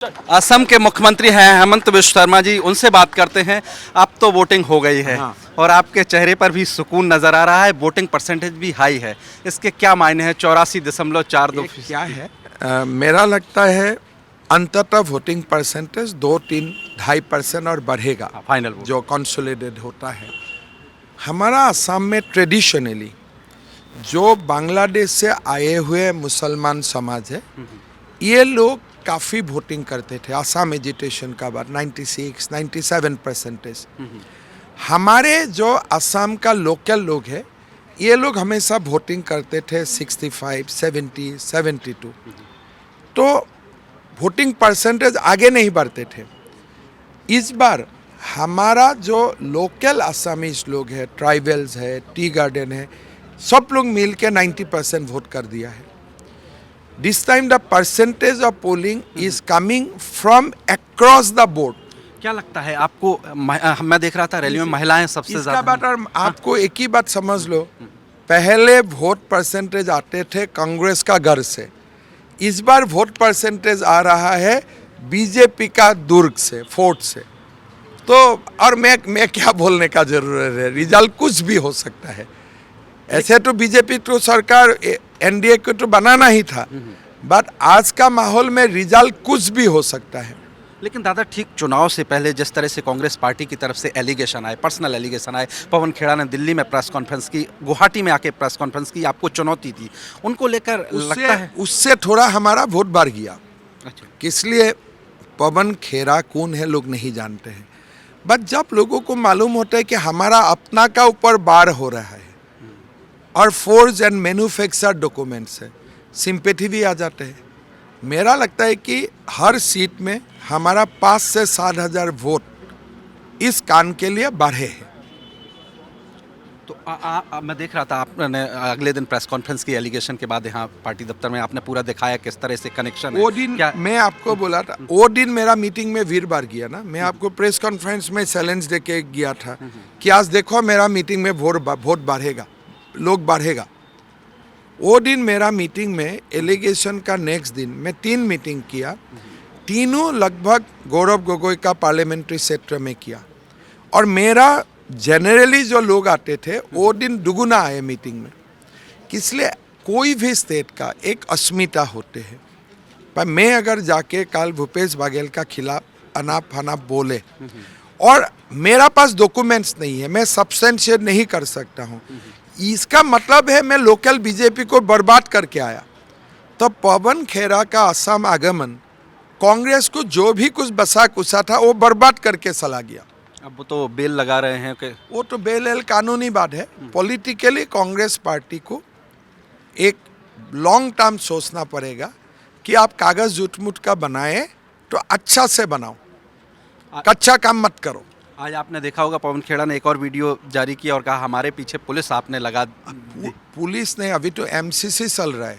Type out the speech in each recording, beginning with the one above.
असम के मुख्यमंत्री हैं हेमंत बिश्व शर्मा जी, उनसे बात करते हैं। अब तो वोटिंग हो गई है और आपके चेहरे पर भी सुकून नजर आ रहा है, वोटिंग परसेंटेज भी हाई है। इसके क्या मायने हैं? 84.42%। क्या है मेरा लगता है अंततः वोटिंग परसेंटेज 2-3-2.5% और बढ़ेगा। फाइनल वोट जो कंसोलिडेट होता है हमारा असम में ट्रेडिशनली जो बांग्लादेश से आए हुए मुसलमान समाज है, ये लोग काफ़ी वोटिंग करते थे। असम एजिटेशन का बाद 96-97%। हमारे जो असम का लोकल लोग हैं, ये लोग हमेशा वोटिंग करते थे 65, 70, 72। तो वोटिंग परसेंटेज आगे नहीं बढ़ते थे। इस बार हमारा जो लोकल असमीज लोग हैं, ट्राइबल्स है, टी गार्डन है, सब लोग मिल के 90% वोट कर दिया है। This time the percentage of polling is coming from across the board. क्या लगता है आपको? मैं देख रहा था रैली में महिलाएं सबसे इसका ज्यादा बात और आपको एक ही बात समझ लो, पहले वोट परसेंटेज आते थे कांग्रेस का घर से, इस बार वोट परसेंटेज आ रहा है बीजेपी का दुर्ग से, फोर्ट से। तो और मैं क्या बोलने का जरूरत है, रिजल्ट कुछ भी हो सकता है। ऐसे तो बीजेपी तो सरकार एनडीए को तो बनाना ही था, बट आज का माहौल में रिजल्ट कुछ भी हो सकता है। लेकिन दादा, ठीक चुनाव से पहले जिस तरह से कांग्रेस पार्टी की तरफ से एलिगेशन आए, पर्सनल एलिगेशन आए, पवन खेड़ा ने दिल्ली में प्रेस कॉन्फ्रेंस की, गुवाहाटी में आके प्रेस कॉन्फ्रेंस की, आपको चुनौती दी, उनको लेकर लगता है उससे थोड़ा हमारा वोट बढ़ गया। अच्छा। किस लिए? पवन खेड़ा कौन है लोग नहीं जानते हैं, बट जब लोगों को मालूम होता है कि हमारा अपना का ऊपर बार हो रहा है और फोर्ज एंड मैन्युफैक्चर डॉक्यूमेंट्स है, सिंपैथी भी आ जाते हैं। मेरा लगता है कि हर सीट में हमारा 5 से 7 हज़ार वोट इस कान के लिए बढ़े हैं। तो मैं देख रहा था आपने अगले दिन प्रेस कॉन्फ्रेंस की एलिगेशन के बाद यहाँ पार्टी दफ्तर में आपने पूरा दिखाया किस तरह से कनेक्शन है। वो दिन क्या मैं आपको बोला था, वो दिन मेरा मीटिंग में वीरवार गया ना, मैं आपको प्रेस कॉन्फ्रेंस में चैलेंज दे के गया था कि आज देखो मेरा मीटिंग में वोट बढ़ेगा, लोग बढ़ेगा। वो दिन मेरा मीटिंग में एलिगेशन का नेक्स्ट दिन मैं 3 मीटिंग किया, तीनों लगभग गौरव गोगोई का पार्लियामेंट्री क्षेत्र में किया। और मेरा जनरली जो लोग आते थे वो दिन दुगुना आए मीटिंग में। इसलिए कोई भी स्टेट का एक अस्मिता होते हैं, पर मैं अगर जाके कल भूपेश बघेल का खिलाफ अनाप शनाप बोले और मेरा पास डॉक्यूमेंट्स नहीं है, मैं सब्सटेंशिएट नहीं कर सकता हूँ, इसका मतलब है मैं लोकल बीजेपी को बर्बाद करके आया। तो पवन खेड़ा का असम आगमन कांग्रेस को जो भी कुछ बसा कुसा था वो बर्बाद करके चला गया। अब वो तो बेल लगा रहे हैं कि वो तो बेल कानूनी बात है। पॉलिटिकली कांग्रेस पार्टी को एक लॉन्ग टर्म सोचना पड़ेगा कि आप कागज जुटमुट का बनाए तो अच्छा से बनाओ, कच्चा काम मत करो। आज आपने देखा होगा पवन खेड़ा ने एक और वीडियो जारी किया और कहा हमारे पीछे पुलिस आपने लगा दी। पुलिस ने, अभी तो एमसीसी चल रहा है।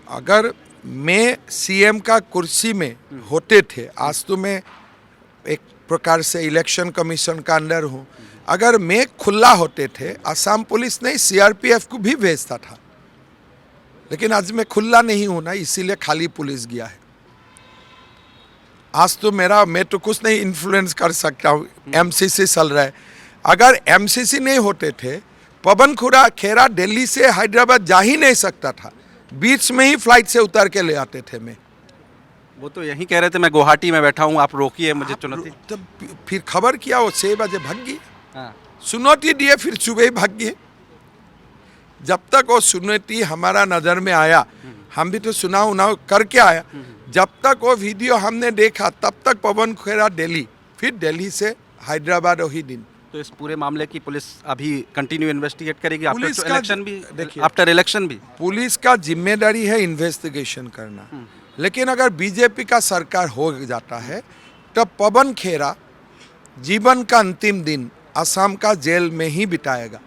अगर मैं सीएम का कुर्सी में होते थे, आज तो मैं एक प्रकार से इलेक्शन कमीशन का अंडर हूँ, अगर मैं खुला होते थे असम पुलिस ने सीआरपीएफ को भी भेजता था, लेकिन आज मैं खुला नहीं हूँ ना, इसीलिए खाली पुलिस गया है। आज तो मैं तो कुछ नहीं इन्फ्लुएंस कर सकता हूँ, एमसीसी चल रहा है। अगर एमसीसी नहीं होते थे, पवन खेड़ा दिल्ली से हैदराबाद जा ही नहीं सकता था, बीच में ही फ्लाइट से उतार के ले आते थे। मैं वो तो यही कह रहे थे मैं गुवाहाटी में बैठा हूँ, आप रोकिए मुझे चुनौती। तब फिर खबर किया, वो 6 बजे भाग गए। हाँ। चुनौती दिए, फिर सुबह ही भाग गए। जब तक वो चुनौती हमारा नज़र में आया, हम भी तो सुनाव करके आया, जब तक वो वीडियो हमने देखा तब तक पवन खेड़ा दिल्ली, फिर दिल्ली से हैदराबाद वही दिन। तो इस पूरे मामले की पुलिस अभी कंटिन्यू इन्वेस्टिगेट करेगी पुलिस आफ्टर का इलेक्शन भी? देखिए, आफ्टर इलेक्शन भी पुलिस का जिम्मेदारी है इन्वेस्टिगेशन करना। लेकिन अगर बीजेपी का सरकार हो जाता है तो पवन खेड़ा जीवन का अंतिम दिन असम का जेल में ही बिताएगा।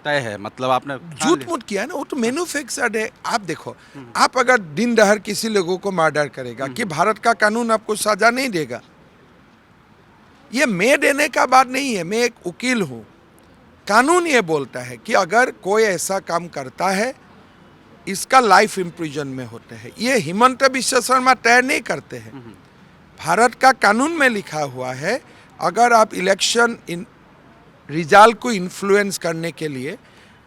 तय है, मतलब आपने झूठ मूठ किया ना, वो तो मैन्युफैक्चर्ड है। आप देखो, आप अगर दिन दहाड़ किसी लोगों को मर्डर करेगा कि भारत का कानून आपको सजा नहीं देगा? ये मैं देने का बात नहीं है, मैं एक वकील हूँ। कानून ये बोलता है कि अगर कोई ऐसा काम करता है इसका लाइफ इम्प्रिजनमेंट होते हैं। ये हिमंत बिश्व शर्मा तय नहीं करते हैं। भारत का कानून में लिखा हुआ है, अगर आप इलेक्शन रिजल्ट को इन्फ्लुएंस करने के लिए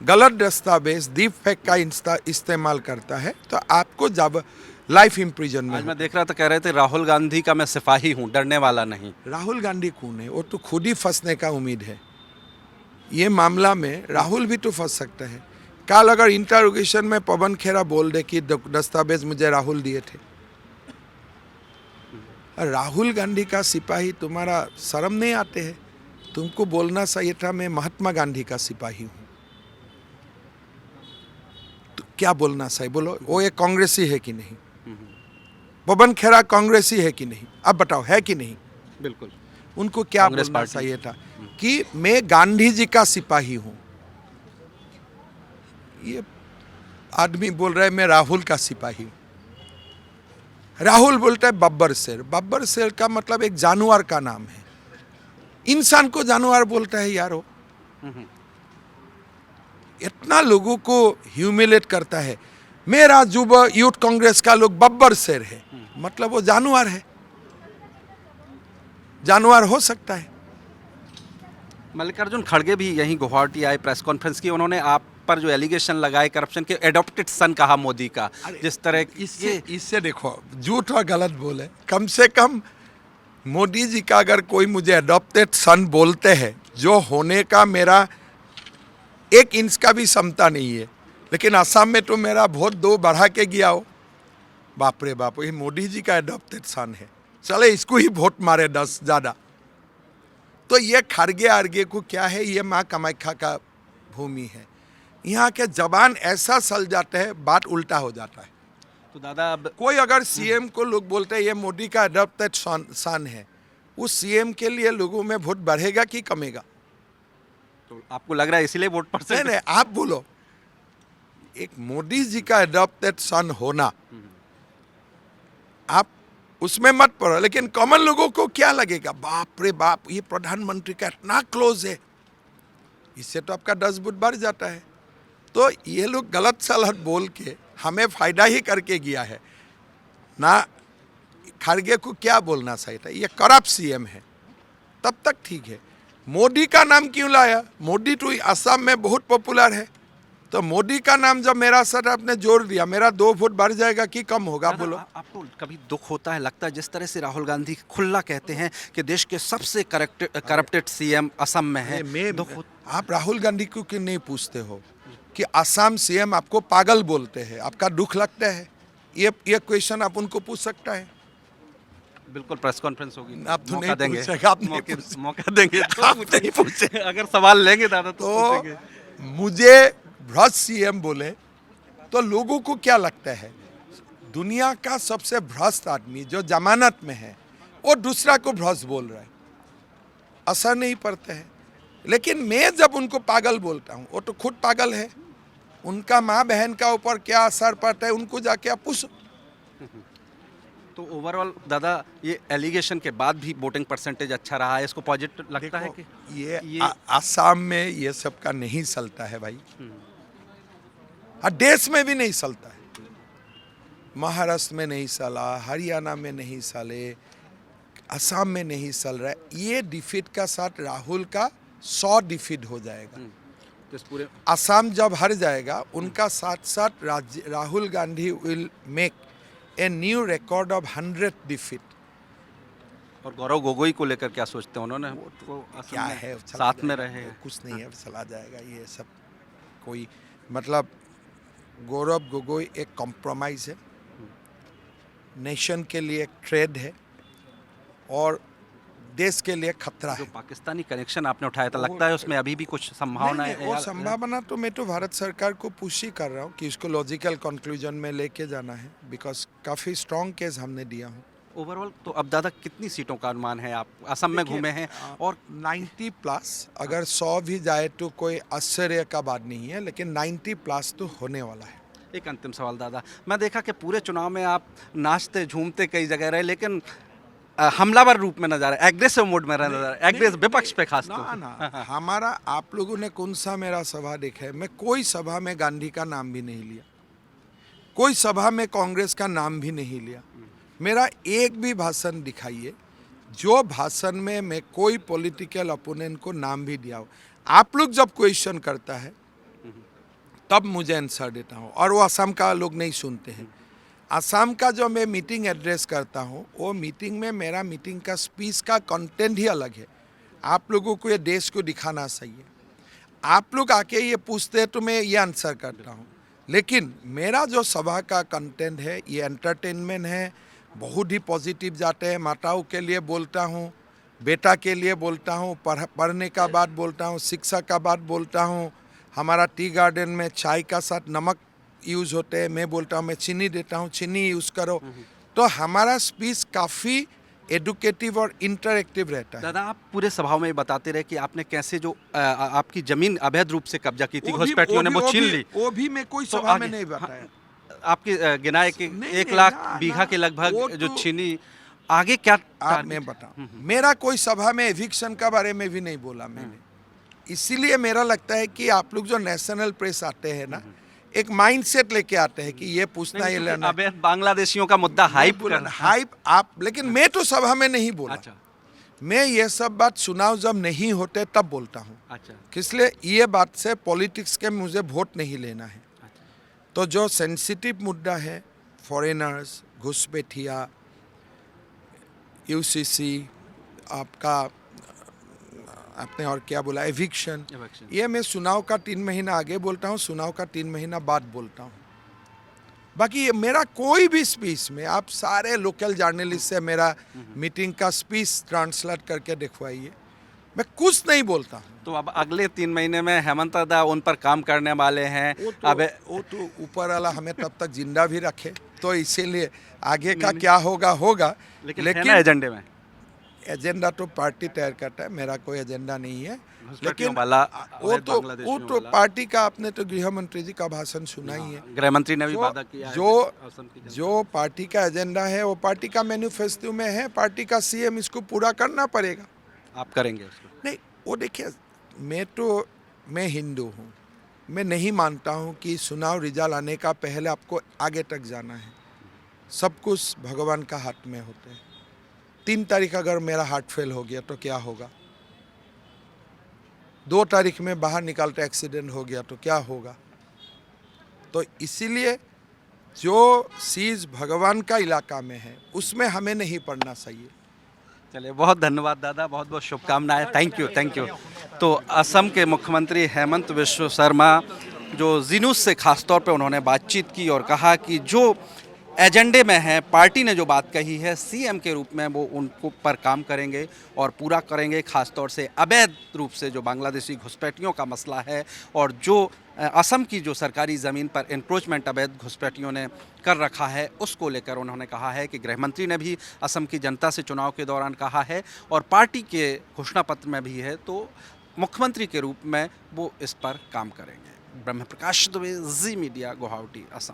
गलत दस्तावेज डीप फेक का इस्तेमाल करता है तो आपको जब लाइफ इम्प्रिजनमेंट। आज मैं देख रहा था, कह रहे थे राहुल गांधी का मैं सिपाही हूँ, डरने वाला नहीं। राहुल गांधी कौन है? वो तो खुद ही फंसने का उम्मीद है। ये मामला में राहुल भी तो फंस सकता है। कल अगर इंटरोगेशन में पवन खेरा बोल दे कि दस्तावेज मुझे राहुल दिए थे, राहुल गांधी का सिपाही, तुम्हारा शर्म नहीं आते है? तुमको बोलना चाहिए था मैं महात्मा गांधी का सिपाही हूँ। तो क्या बोलना चाहिए? बोलो, वो एक कांग्रेसी है कि नहीं? पवन खेरा कांग्रेसी है कि नहीं? अब बताओ, है कि नहीं? बिल्कुल। उनको क्या बोलना चाहिए था कि मैं गांधी जी का सिपाही हूं। ये आदमी बोल रहा है मैं राहुल का सिपाही हूं। राहुल बोलता है बब्बर शेर। बब्बर शेर का मतलब एक जानवर का नाम है। इंसान को जानवर बोलता है यारो। इतना लोगों को ह्यूमिलेट करता है। मेरा युव यूथ कांग्रेस का लोग बब्बर शेर है, मतलब वो जानवर है। जानवर हो सकता है। मल्लिकार्जुन खड़गे भी यहीं गुवाहाटी आए, प्रेस कॉन्फ्रेंस की। उन्होंने आप पर जो एलिगेशन लगाए करप्शन के, एडॉप्टेड सन कहा मोदी का। जिस तरह इससे देखो, झूठ और गलत बोले, कम से कम मोदी जी का अगर कोई मुझे एडॉप्टेड सन बोलते हैं, जो होने का मेरा 1 इंच का भी क्षमता नहीं है, लेकिन असम में तो मेरा वोट 2 बढ़ा के गया हो। बाप रे बाप, ये मोदी जी का एडॉप्टेड सन है, चले इसको ही वोट मारे 10 ज़्यादा। तो ये खड़गे आर्गे को क्या है, ये माँ कामाख्या का भूमि है। यहाँ के जबान ऐसा सल जाते हैं, बात उल्टा हो जाता है। तो दादा, अब कोई अगर सीएम को लोग बोलते हैं ये मोदी का एडॉप्टेड सन है, उस सीएम के लिए लोगों में वोट बढ़ेगा कि कमेगा? तो आपको लग रहा है इसीलिए वोट परसेंट? नहीं, आप बोलो, एक मोदी जी का एडॉप्टेड सन होना, आप उसमें मत पड़ो, लेकिन कॉमन लोगों को क्या लगेगा, बाप रे बाप, ये प्रधानमंत्री का इतना क्लोज है, इससे तो आपका 10 वोट बढ़ जाता है। तो ये लोग गलत सलत बोल के हमें फायदा ही करके गया है ना। खड़गे को क्या बोलना चाहिए था, ये करप्ट सीएम है, तब तक ठीक है। मोदी का नाम क्यों लाया? मोदी तो असम में बहुत पॉपुलर है, तो मोदी का नाम जब मेरा सर आपने जोड़ दिया, मेरा 2 वोट बढ़ जाएगा कि कम होगा? बोलो। आपको कभी दुख होता है, लगता है जिस तरह से राहुल गांधी खुला कहते हैं कि देश के सबसे करप्टेड सीएम असम में है? आप राहुल गांधी को क्यों नहीं पूछते हो कि असम सीएम आपको पागल बोलते हैं, आपका दुख लगता है? ये क्वेश्चन आप उनको पूछ सकता है। बिल्कुल, प्रेस कॉन्फ्रेंस होगी, आप तो मौका नहीं देंगे, पूछेगा, आप नहीं मौका देंगे तो आप नहीं पूछे। अगर सवाल लेंगे दादा तो तो पूछेंगे। मुझे भ्रष्ट सीएम बोले तो लोगों को क्या लगता है? दुनिया का सबसे भ्रष्ट आदमी जो जमानत में है, वो दूसरा को भ्रष्ट बोल रहा है, असर नहीं पड़ता है। लेकिन मैं जब उनको पागल बोलता हूँ, वो तो खुद पागल है, उनका माँ बहन का ऊपर क्या असर पड़ता है उनको जाके आप पूछो। तो ओवरऑल दादा, ये एलिगेशन के बाद भी वोटिंग परसेंटेज अच्छा रहा है, इसको पॉजिटिव लगता है कि ये आसाम में ये सब का नहीं चलता है भाई, और देश में भी नहीं चलता है। महाराष्ट्र में नहीं चला, हरियाणा में नहीं चले, असम में नहीं चल रहा है। ये डिफीट का साथ राहुल का 100 डिफीट हो जाएगा। तो पूरे असम जब हार जाएगा, उनका साथ साथ Rahul Gandhi will make a new record of 100 defeat. और गौरव गोगोई को लेकर क्या सोचते हैं? उन्होंने वो क्या है, साथ में रहे, कुछ नहीं है, चला जाएगा। ये सब कोई मतलब, गौरव गोगोई एक कॉम्प्रोमाइज है, नेशन के लिए एक ट्रेड है और देश के लिए खतरा है। जो पाकिस्तानी कनेक्शन आपने उठाया था, लगता है उसमें अभी भी कुछ संभावना है? वो संभावना तो मैं तो भारत सरकार को पुश ही कर रहा हूँ कि इसको लॉजिकल कंक्लूजन में लेके जाना है, बिकॉज काफ़ी स्ट्रॉन्ग केस हमने दिया हूँ। ओवरऑल तो अब दादा कितनी सीटों का अनुमान है? आप असम में घूमे हैं और 90+, अगर 100 भी जाए तो कोई आश्चर्य का बात नहीं है, लेकिन 90+ तो होने वाला है। एक अंतिम सवाल दादा, मैं देखा कि पूरे चुनाव में आप नाचते झूमते कई जगह रहे, लेकिन हमलावर रूप में नजर आए, एग्रेसिव मोड में नजर आए, एग्रेसिव विपक्ष पे खास तौर ना हमारा, आप लोगों ने कौन सा मेरा सभा देखा है? मैं कोई सभा में गांधी का नाम भी नहीं लिया। कोई सभा में कांग्रेस का नाम भी नहीं लिया। मेरा एक भी भाषण दिखाइए जो भाषण में मैं कोई पॉलिटिकल अपोनेंट को नाम भी दिया हो। आप लोग जब क्वेश्चन करता है तब मुझे आंसर देता हूँ, और वो असम का लोग नहीं सुनते हैं। असम का जो मैं मीटिंग एड्रेस करता हूँ वो मीटिंग में मेरा मीटिंग का स्पीच का कंटेंट ही अलग है। आप लोगों को ये देश को दिखाना चाहिए। आप लोग आके ये पूछते हैं तो मैं ये आंसर करता हूँ, लेकिन मेरा जो सभा का कंटेंट है ये एंटरटेनमेंट है, बहुत ही पॉजिटिव जाते हैं। माताओं के लिए बोलता हूँ, बेटा के लिए बोलता हूँ, पढ़ने का बात बोलता हूँ, शिक्षा का बात बोलता हूँ। हमारा टी गार्डन में चाय का साथ नमक यूज़ होते हैं, मैं बोलता हूँ मैं चीनी देता हूँ, चीनी यूज़ करो। तो हमारा स्पीच काफ़ी एडुकेटिव और इंटरेक्टिव रहता है। दादा, आप पूरे सभाओं में बताते रहे कि आपने कैसे जो आपकी जमीन अवैध रूप से कब्जा की थी, वो भी- घुसपैठियों ने वो छीन ली। वो भी मैं कोई तो सभा में आगे- नहीं बताया। आपकी गिनाए कि नहीं, 1 नहीं, लाख ना, बीघा ना, के लगभग वो जो तो- छीनी, आगे क्या आप टारगेट? मैं बताऊं, मेरा कोई सभा में एविक्शन का बारे में भी नहीं बोला मैंने। इसीलिए मेरा लगता है कि आप लोग जो नेशनल प्रेस आते हैं ना, एक माइंडसेट लेके आते हैं कि ये पूछना नहीं, ये क्योंकि लेना। अवैध बांग्लादेशियों का मुद्दा हाइप करना। हाइप आप, लेकिन मैं तो सभा में नहीं बोला। अच्छा, मैं ये सब बात चुनाव जब नहीं होते तब बोलता हूँ, अच्छा, इसलिए ये बात से पॉलिटिक्स के मुझे वोट नहीं लेना है। अच्छा। तो जो सेंसिटिव मुद्दा है, फॉरेनर्स, घुसपैठिया, यूसीसी, आपका आपने और क्या बोला, एविक्शन, Eviction। ये मैं चुनाव का 3 महीना आगे बोलता हूँ, चुनाव का 3 महीना बाद बोलता हूँ। बाकी ये मेरा कोई भी स्पीच में आप सारे लोकल जर्नलिस्ट से मेरा मीटिंग का स्पीच ट्रांसलेट करके दिखवाइए, मैं कुछ नहीं बोलता हूँ। तो अब अगले 3 महीने में हेमंत दादा उन पर काम करने वाले हैं। वो तो ऊपर वाला हमें तब तक जिंदा भी रखे, तो इसीलिए आगे का क्या होगा होगा। लेकिन है ना एजेंडे में एजेंडा तो पार्टी तैयार करता है, मेरा कोई एजेंडा नहीं है। लेकिन वाला, वो अवैध तो बांग्लादेशियों वाला। पार्टी का, आपने तो गृह मंत्री जी का भाषण सुना ही है। गृह मंत्री ने भी जो- वादा किया है जो- असम की जनता। जो पार्टी का एजेंडा है वो पार्टी का मैनिफेस्टो में है, पार्टी का सीएम इसको पूरा करना पड़ेगा। आप करेंगे उसको? नहीं, वो देखिए, मैं हिंदू हूँ, मैं नहीं मानता हूँ कि चुनाव रिजल्ट आने का पहले आपको आगे तक जाना है। सब कुछ भगवान का हाथ में होते हैं। 3 तारीख अगर मेरा हार्ट फेल हो गया तो क्या होगा? 2 तारीख में बाहर निकालते एक्सीडेंट हो गया तो क्या होगा? तो इसीलिए जो चीज़ भगवान का इलाका में है उसमें हमें नहीं पड़ना चाहिए। चलिए, बहुत धन्यवाद दादा, बहुत बहुत शुभकामनाएं। Thank you, thank you. तो असम के मुख्यमंत्री हेमंत बिश्व शर्मा जो जी न्यूज़ से खासतौर पे उन्होंने बातचीत की और कहा कि जो एजेंडे में है, पार्टी ने जो बात कही है, सीएम के रूप में वो उनको पर काम करेंगे और पूरा करेंगे। खासतौर से अवैध रूप से जो बांग्लादेशी घुसपैठियों का मसला है और जो असम की जो सरकारी ज़मीन पर इंक्रोचमेंट अवैध घुसपैठियों ने कर रखा है, उसको लेकर उन्होंने कहा है कि गृह मंत्री ने भी असम की जनता से चुनाव के दौरान कहा है और पार्टी के घोषणा पत्र में भी है, तो मुख्यमंत्री के रूप में वो इस पर काम करेंगे। ब्रह्म प्रकाश दुबे, जी मीडिया, गुवाहाटी, असम।